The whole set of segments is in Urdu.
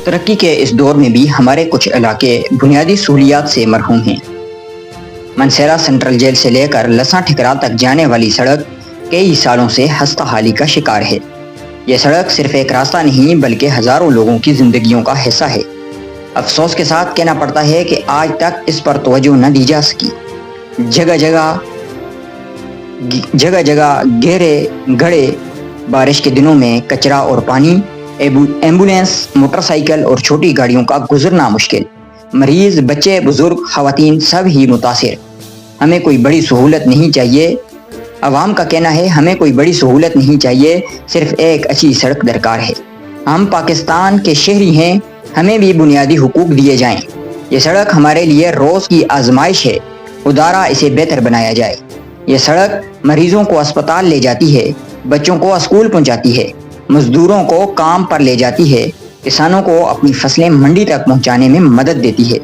ترقی کے اس دور میں بھی ہمارے کچھ علاقے بنیادی سہولیات سے محروم ہیں۔ منسیرا سینٹرل جیل سے لے کر لساں ٹھکرا تک جانے والی سڑک کئی سالوں سے ہستہ حالی کا شکار ہے۔ یہ سڑک صرف ایک راستہ نہیں بلکہ ہزاروں لوگوں کی زندگیوں کا حصہ ہے۔ افسوس کے ساتھ کہنا پڑتا ہے کہ آج تک اس پر توجہ نہ دی جا سکی۔ جگہ جگہ گہرے گڑھے، بارش کے دنوں میں کچرا اور پانی، ایمبولینس، موٹر سائیکل اور چھوٹی گاڑیوں کا گزرنا مشکل، مریض، بچے، بزرگ، خواتین سب ہی متاثر۔ ہمیں کوئی بڑی سہولت نہیں چاہیے، عوام کا کہنا ہے ہمیں کوئی بڑی سہولت نہیں چاہیے، صرف ایک اچھی سڑک درکار ہے۔ ہم پاکستان کے شہری ہیں، ہمیں بھی بنیادی حقوق دیے جائیں۔ یہ سڑک ہمارے لیے روز کی آزمائش ہے، خدارا اسے بہتر بنایا جائے۔ یہ سڑک مریضوں کو اسپتال لے جاتی ہے، بچوں کو اسکول پہنچاتی ہے، مزدوروں کو کام پر لے جاتی ہے، کسانوں کو اپنی فصلیں منڈی تک پہنچانے میں مدد دیتی ہے۔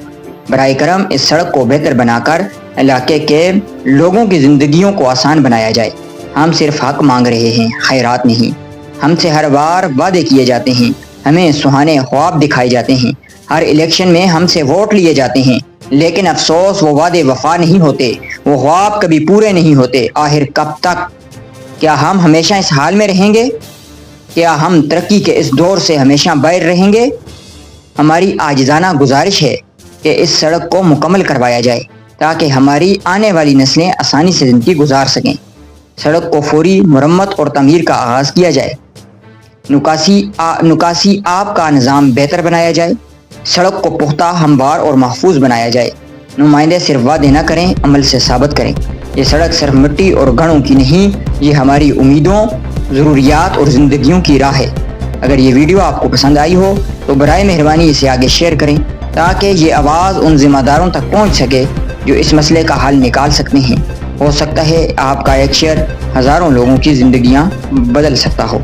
براہ کرم اس سڑک کو بہتر بنا کر علاقے کے لوگوں کی زندگیوں کو آسان بنایا جائے۔ ہم صرف حق مانگ رہے ہیں، خیرات نہیں۔ ہم سے ہر بار وعدے کیے جاتے ہیں، ہمیں سہانے خواب دکھائے جاتے ہیں، ہر الیکشن میں ہم سے ووٹ لیے جاتے ہیں، لیکن افسوس وہ وعدے وفا نہیں ہوتے، وہ خواب کبھی پورے نہیں ہوتے۔ آخر کب تک؟ کیا ہم ہمیشہ اس حال میں رہیں گے؟ کیا ہم ترقی کے اس دور سے ہمیشہ باہر رہیں گے؟ ہماری عاجزانہ گزارش ہے کہ اس سڑک کو مکمل کروایا جائے تاکہ ہماری آنے والی نسلیں آسانی سے زندگی گزار سکیں۔ سڑک کو فوری مرمت اور تعمیر کا آغاز کیا جائے، نکاسی آب کا نظام بہتر بنایا جائے، سڑک کو پختہ، ہموار اور محفوظ بنایا جائے۔ نمائندے صرف وعدے نہ کریں، عمل سے ثابت کریں۔ یہ سڑک صرف مٹی اور گھڑوں کی نہیں، یہ ہماری امیدوں، ضروریات اور زندگیوں کی راہ ہے۔ اگر یہ ویڈیو آپ کو پسند آئی ہو تو برائے مہربانی اسے آگے شیئر کریں تاکہ یہ آواز ان ذمہ داروں تک پہنچ سکے جو اس مسئلے کا حل نکال سکتے ہیں۔ ہو سکتا ہے آپ کا ایک شیئر ہزاروں لوگوں کی زندگیاں بدل سکتا ہو۔